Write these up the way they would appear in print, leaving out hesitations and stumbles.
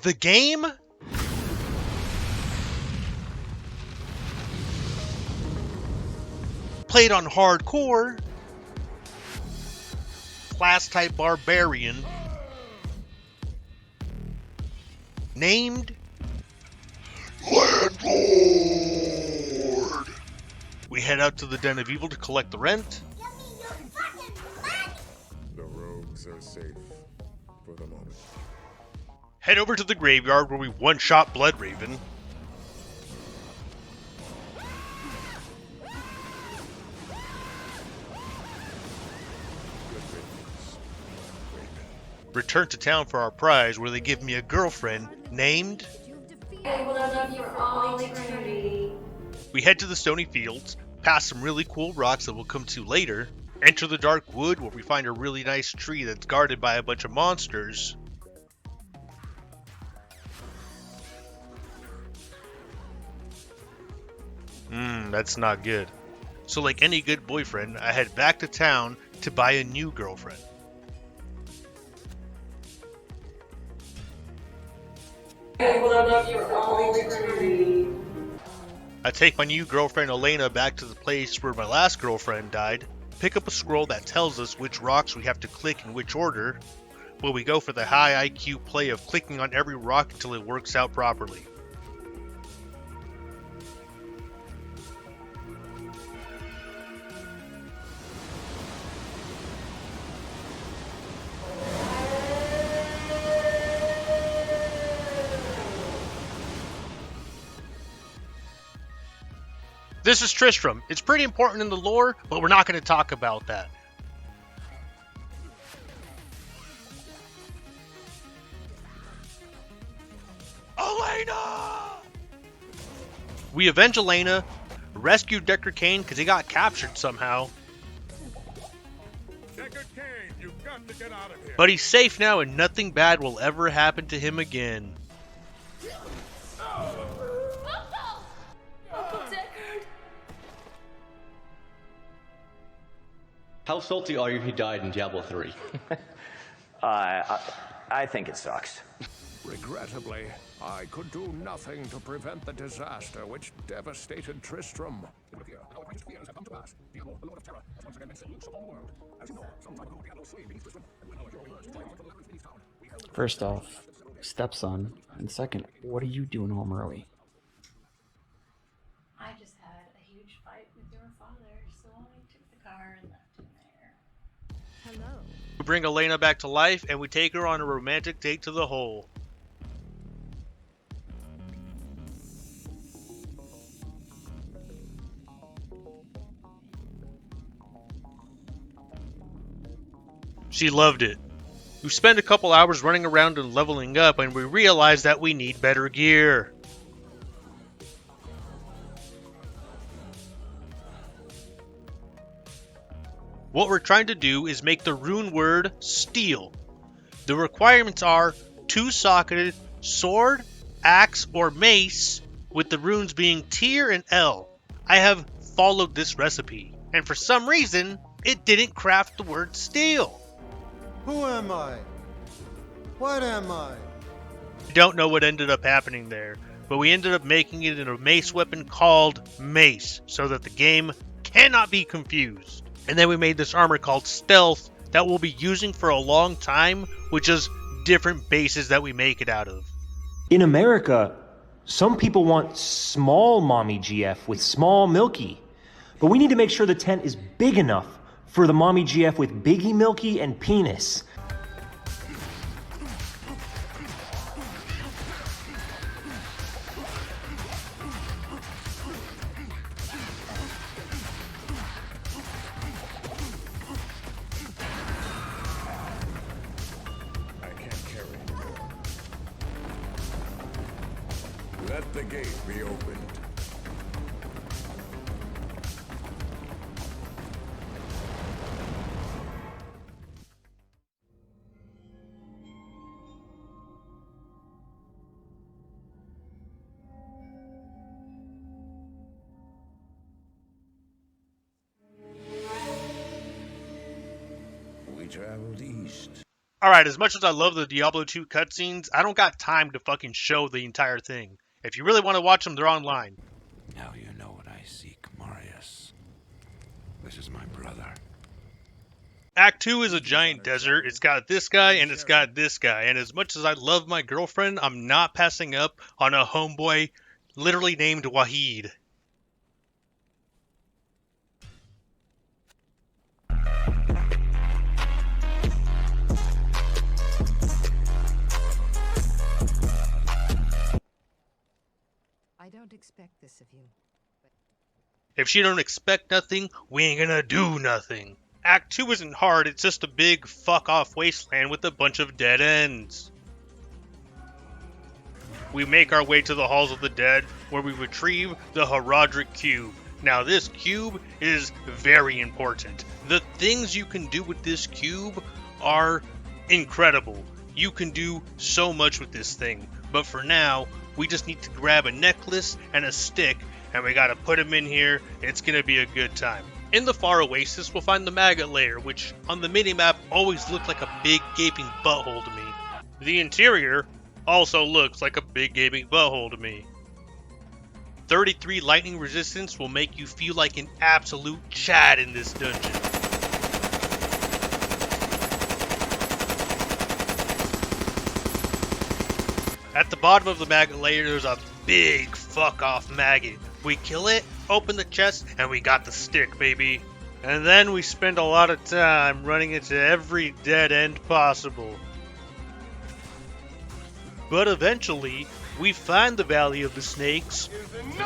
The game? Played on hardcore. Class type barbarian. Named Landlord. We head out to the Den of Evil to collect the rent. The rogues are safe for the moment. Head over to the graveyard where we one-shot Bloodraven. Return to town for our prize where they give me a girlfriend named... I will love you for all eternity. We head to the stony fields, past some really cool rocks that we'll come to later, enter the dark wood where we find a really nice tree that's guarded by a bunch of monsters. That's not good. So like any good boyfriend, I head back to town to buy a new girlfriend. I will love you for all eternity. I take my new girlfriend Elena back to the place where my last girlfriend died, pick up a scroll that tells us which rocks we have to click in which order, but we go for the high IQ play of clicking on every rock until it works out properly. This is Tristram. It's pretty important in the lore, but we're not going to talk about that. Elena! We avenge Elena, rescue Deckard Cain because he got captured somehow. Deckard Cain, you've got to get out of here. But he's safe now and nothing bad will ever happen to him again. Uncle Deckard. How salty are you he died in Diablo 3? I think it sucks. Regrettably, I could do nothing to prevent the disaster which devastated Tristram. First off, stepson, and second, what are you doing home early? I just had a huge fight with your father, so I took the car and left him there. Hello. We bring Elena back to life and we take her on a romantic date to the hole. She loved it. We spend a couple hours running around and leveling up and we realize that we need better gear. What we're trying to do is make the rune word steel. The requirements are 2-socketed sword, axe, or mace, with the runes being Tyr and L. I have followed this recipe, and for some reason, it didn't craft the word steel. Who am I? What am I? I don't know what ended up happening there, but we ended up making it into a mace weapon called Mace, so that the game cannot be confused. And then we made this armor called Stealth that we'll be using for a long time, with just different bases that we make it out of. In America, some people want small mommy GF with small milky, but we need to make sure the tent is big enough for the mommy GF with biggie milky and penis. I can't carry anymore. Let the gate be opened. We traveled east Alright, as much as I love the Diablo 2 cutscenes, I don't got time to fucking show the entire thing. If you really want to watch them, they're online. Now you know what I seek, Marius. This is my brother. Act 2 is a giant desert. It's got this guy and it's got this guy. And as much as I love my girlfriend, I'm not passing up on a homeboy literally named Wahid. I don't expect this of you. If she don't expect nothing, we ain't gonna do nothing. Act 2 isn't hard, it's just a big fuck-off wasteland with a bunch of dead ends. We make our way to the Halls of the Dead, where we retrieve the Herodric Cube. Now this cube is very important. The things you can do with this cube are incredible. You can do so much with this thing, but for now, we just need to grab a necklace and a stick, and we gotta put them in here. It's gonna be a good time. In the far oasis, we'll find the maggot lair, which on the minimap always looked like a big gaping butthole to me. The interior also looks like a big gaping butthole to me. 33 lightning resistance will make you feel like an absolute Chad in this dungeon. At the bottom of the maggot layer, there's a big fuck-off maggot. We kill it, open the chest, and we got the stick, baby. And then we spend a lot of time running into every dead end possible. But eventually, we find the Valley of the Snakes,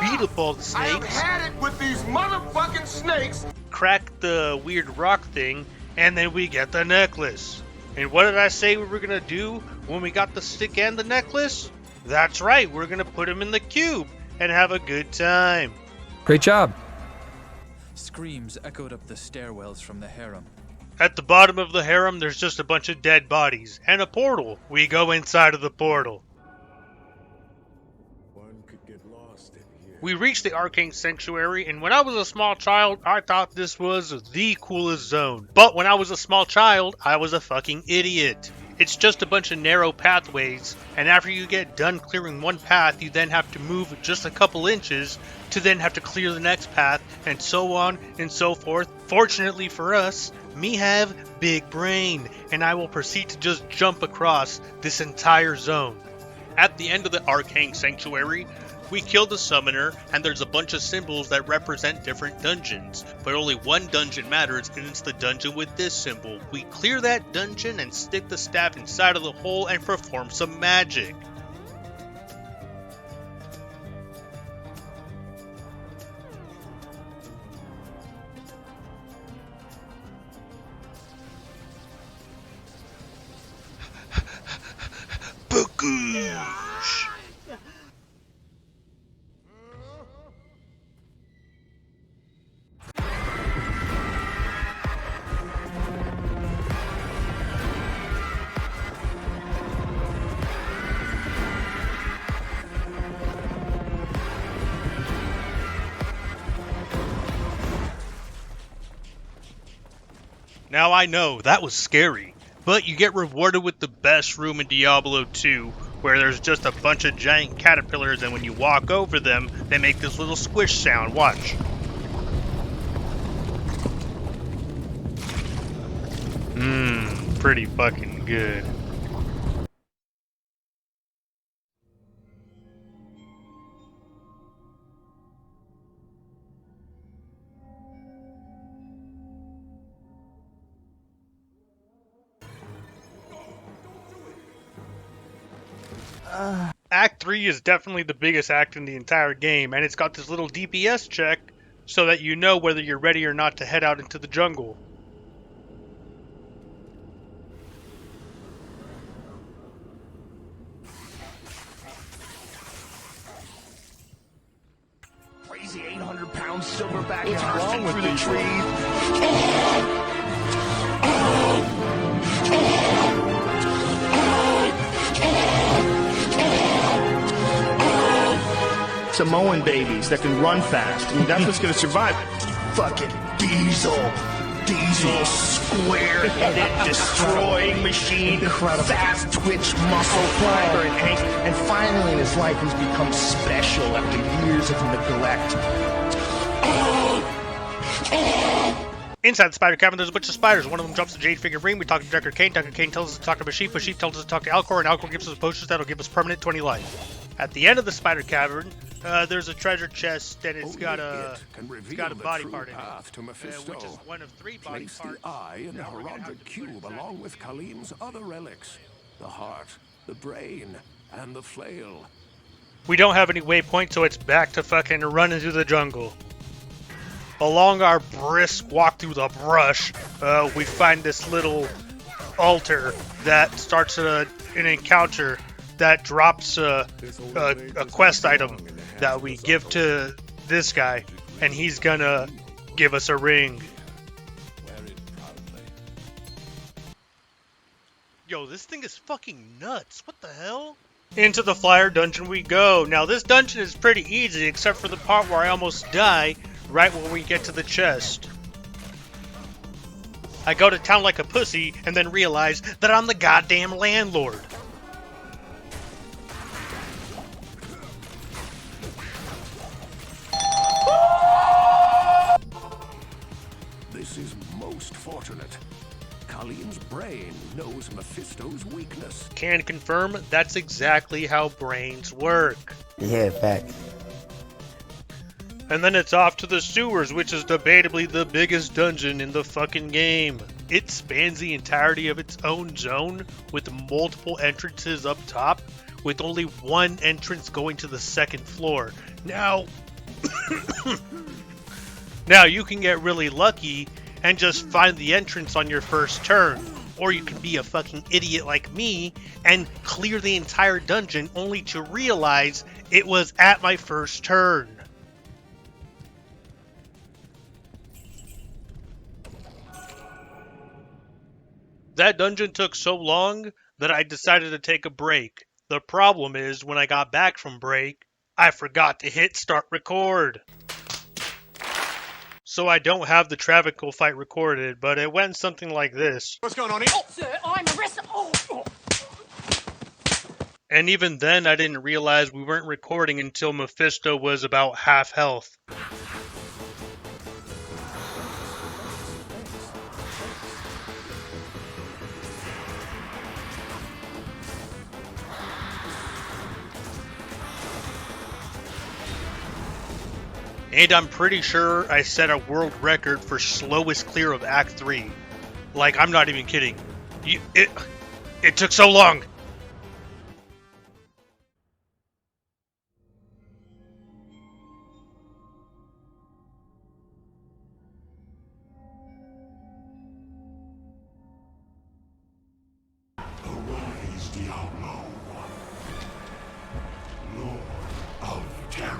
beat up all the snakes, had it with these motherfucking snakes. crack the weird rock thing, and then we get the necklace. And what did I say we were gonna do when we got the stick and the necklace? That's right, we're gonna put them in the cube and have a good time. Great job. Screams echoed up the stairwells from the harem. At the bottom of the harem, there's just a bunch of dead bodies and a portal. We go inside of the portal. One could get lost in here. We reach the Arcane Sanctuary, and when I was a small child, I thought this was the coolest zone. But when I was a small child, I was a fucking idiot. It's just a bunch of narrow pathways, and after you get done clearing one path, you then have to move just a couple inches to then have to clear the next path, and so on and so forth. Fortunately for us, me have big brain, and I will proceed to just jump across this entire zone. At the end of the Arcane Sanctuary, we kill the summoner, and there's a bunch of symbols that represent different dungeons, but only one dungeon matters, and it's the dungeon with this symbol. We clear that dungeon and stick the staff inside of the hole and perform some magic. Bagoosh! Now I know, that was scary, but you get rewarded with the best room in Diablo 2, where there's just a bunch of giant caterpillars, and when you walk over them, they make this little squish sound. Watch. Pretty fucking good. Act 3 is definitely the biggest act in the entire game, and it's got this little DPS check so that you know whether you're ready or not to head out into the jungle. Crazy 800-pound silverback is bursting through the trees. Samoan babies that can run fast. I mean, that's what's gonna survive. Fucking diesel. diesel, square-headed, destroying machine, fast twitch muscle fiber, and finally in his life he's become special after years of neglect. Inside the spider cabin, there's a bunch of spiders. One of them drops the jade figurine. We talk to Decker Kane. Decker Kane tells us to talk to Mashif. Mashif tells us to talk to Alcor, and Alcor gives us potions that'll give us permanent 20 life. At the end of the spider cavern, there's a treasure chest, and it's got a body part in it, which is one of 3 body Place parts. the eye in the heraldric cube along with Kaleem's other relics. The heart, the brain, and the flail. We don't have any waypoint, so it's back to fucking running through the jungle. Along our brisk walk through the brush, we find this little altar that starts an encounter that drops a quest item that we give to this guy, and he's gonna give us a ring. Yo, this thing is fucking nuts. What the hell? Into the flyer dungeon we go. Now, this dungeon is pretty easy, except for the part where I almost die right when we get to the chest. I go to town like a pussy and then realize that I'm the goddamn landlord. This is most fortunate. Kaleem's brain knows Mephisto's weakness. Can confirm that's exactly how brains work. Yeah, fact. And then it's off to the sewers, which is debatably the biggest dungeon in the fucking game. It spans the entirety of its own zone, with multiple entrances up top, with only one entrance going to the 2nd floor. Now, now you can get really lucky and just find the entrance on your first turn. Or you can be a fucking idiot like me and clear the entire dungeon only to realize it was at my first turn. That dungeon took so long that I decided to take a break. The problem is, when I got back from break, I forgot to hit start record. So I don't have the Travical fight recorded, but it went something like this. What's going on here? Oh, sir, I'm arrested. Oh. And even then, I didn't realize we weren't recording until Mephisto was about half health. And I'm pretty sure I set a world record for slowest clear of Act 3. Like, I'm not even kidding. It took so long! Arise, Diablo. Lord of Terror.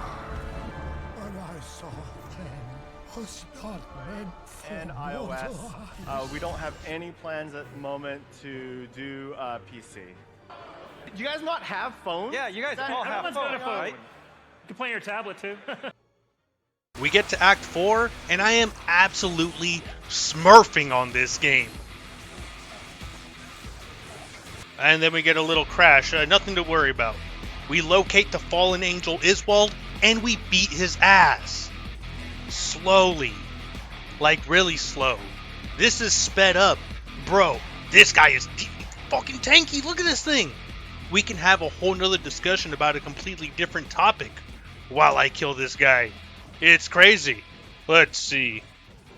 What I saw then was not meant for and iOS. We don't have any plans at the moment to do PC. Do you guys not have phones? Yeah, you guys all have phones, right? You can play on your tablet too. We get to Act 4, and I am absolutely smurfing on this game. And then we get a little crash, nothing to worry about. We locate the fallen angel Iswald, and we beat his ass. Slowly. Like, really slow. This is sped up. Bro, this guy is fucking tanky. Look at this thing. We can have a whole nother discussion about a completely different topic while I kill this guy. It's crazy. Let's see.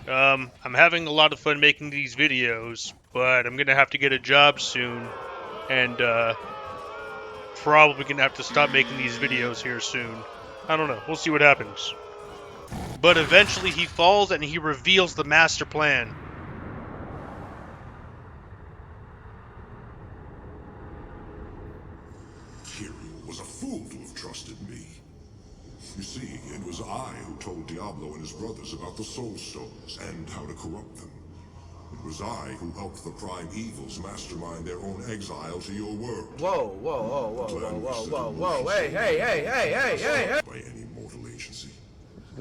I'm having a lot of fun making these videos, but I'm gonna have to get a job soon. And, probably gonna have to stop making these videos here soon. I don't know. We'll see what happens. But eventually he falls and he reveals the master plan. Kirill was a fool to have trusted me. You see, it was I who told Diablo and his brothers about the Soul Stones and how to corrupt them. It was I who helped the Prime Evils mastermind their own exile to your world. Whoa, whoa, whoa, whoa, whoa, whoa, whoa, whoa, hey, hey, hey, hey, hey, hey, hey! By any mortal agency.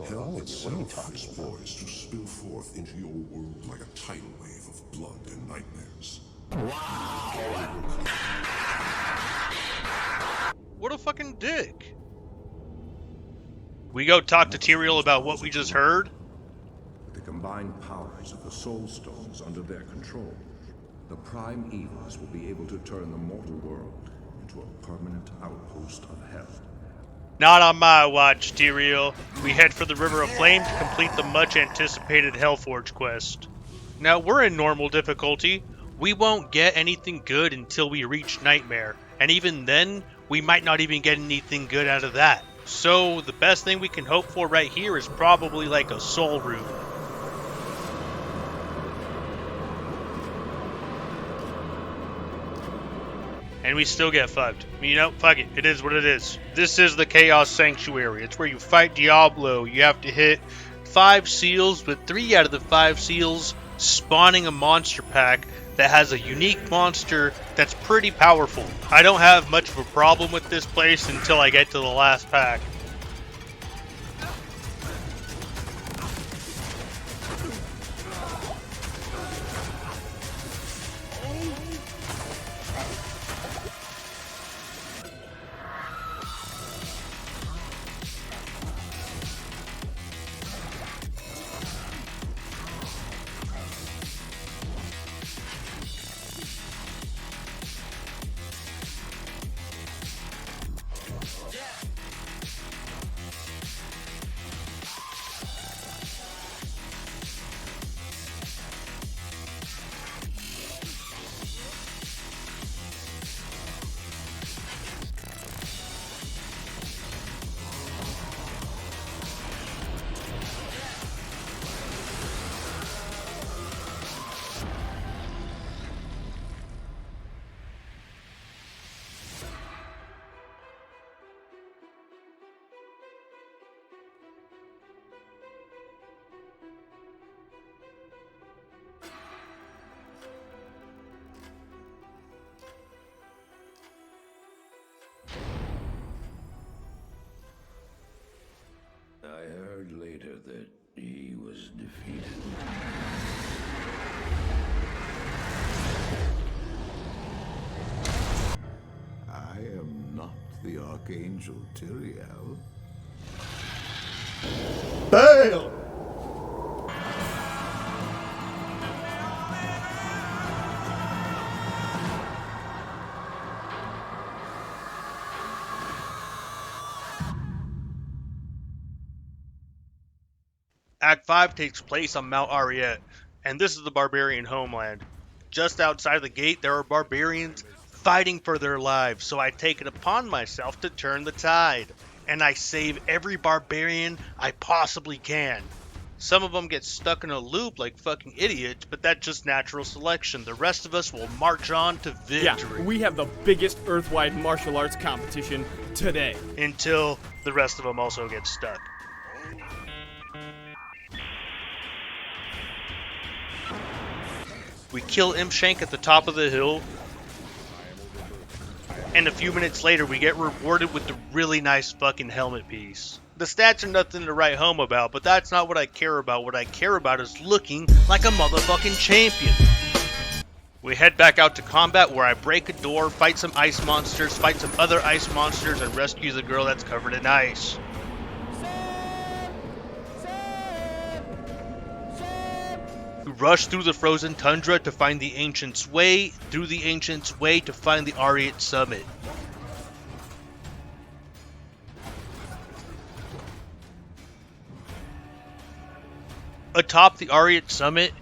Hell itself is poised to spill forth into your world like a tidal wave of blood and nightmares. What a fucking dick. We go talk to Tyrael about what we just heard. With the combined powers of the Soul Stones under their control, the Prime Evils will be able to turn the mortal world into a permanent outpost of hell. Not on my watch, Tyrael. We head for the River of Flame to complete the much-anticipated Hellforge quest. Now, we're in normal difficulty. We won't get anything good until we reach Nightmare, and even then, we might not even get anything good out of that. So, the best thing we can hope for right here is probably like a soul rune. And we still get fucked. You know, fuck it. It is what it is. This is the Chaos Sanctuary. It's where you fight Diablo. You have to hit 5 seals, with 3 out of the 5 seals spawning a monster pack that has a unique monster that's pretty powerful. I don't have much of a problem with this place until I get to the last pack. I heard later that he was defeated. I am not the Archangel Tyrael. Fail! Act 5 takes place on Mount Ariet, and this is the barbarian homeland. Just outside of the gate, there are barbarians fighting for their lives, so I take it upon myself to turn the tide, and I save every barbarian I possibly can. Some of them get stuck in a loop like fucking idiots, but that's just natural selection. The rest of us will march on to victory. Yeah, we have the biggest Earthwide martial arts competition today. Until the rest of them also get stuck. We kill Imshank at the top of the hill, and a few minutes later we get rewarded with the really nice fucking helmet piece. The stats are nothing to write home about, but that's not what I care about. What I care about is looking like a motherfucking champion. We head back out to combat, where I break a door, fight some ice monsters, fight some other ice monsters, and rescue the girl that's covered in ice. We rush through the frozen tundra to find the Ancient's Way, through the Ancient's Way to find the Ariat Summit. Atop the Ariat Summit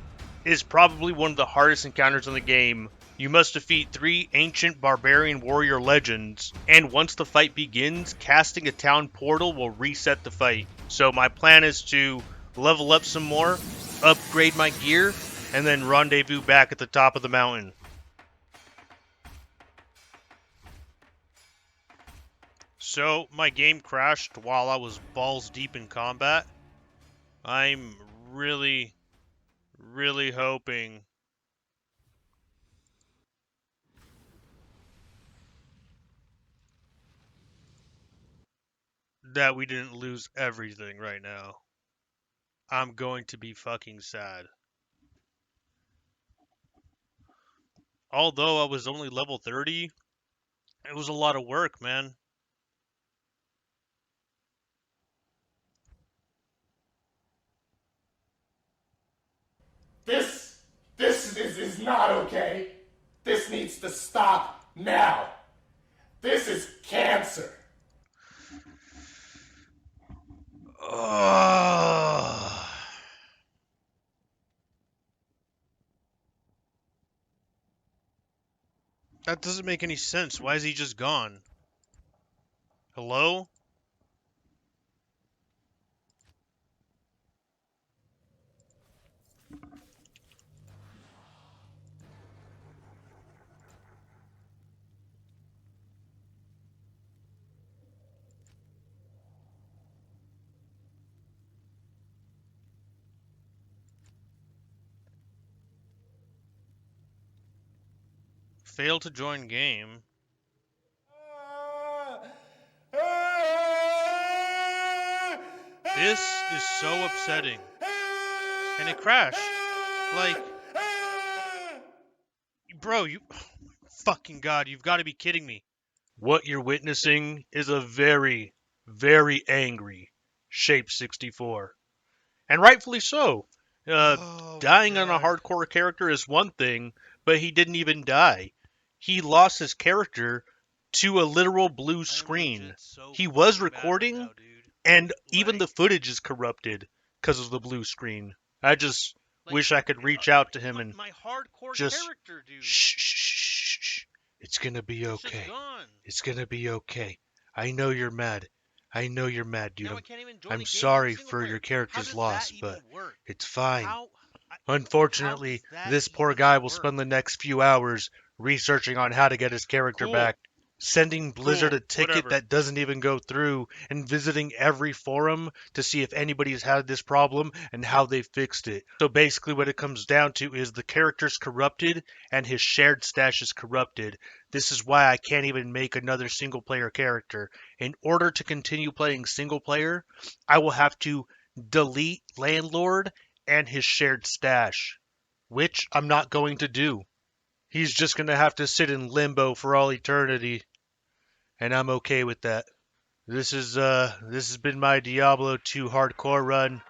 is probably one of the hardest encounters in the game. You must defeat 3 ancient barbarian warrior legends, and once the fight begins, casting a town portal will reset the fight. So my plan is to level up some more, upgrade my gear, and then rendezvous back at the top of the mountain. So, my game crashed while I was balls deep in combat. I'm really hoping that we didn't lose everything right now. I'm going to be fucking sad. Although I was only level 30, it was a lot of work, man. This is not okay. This needs to stop now. This is cancer. That doesn't make any sense. Why is he just gone? Hello? Fail to join game. This is so upsetting. And it crashed. Like, bro, you... Fucking God, you've got to be kidding me. What you're witnessing is a very, very angry Shape 64. And rightfully so. Dying on a hardcore character is one thing, but he didn't even die. He lost his character to a literal blue screen. He was recording, and even the footage is corrupted because of the blue screen. I just wish I could reach out to him and just shh, shh, shh, shh. It's gonna be okay. It's gonna be okay. I know you're mad. I know you're mad, dude. I'm sorry for your character's loss, but it's fine. Unfortunately, this poor guy will spend the next few hours researching on how to get his character back, sending Blizzard a ticket that doesn't even go through, and visiting every forum to see if anybody's had this problem and how they fixed it. So basically what it comes down to is the character's corrupted and his shared stash is corrupted. This is why I can't even make another single player character. In order to continue playing single player, I will have to delete Landlord and his shared stash, which I'm not going to do. He's just going to have to sit in limbo for all eternity, and I'm okay with that. This has been my Diablo 2 hardcore run,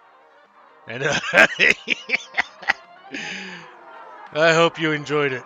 and I hope you enjoyed it.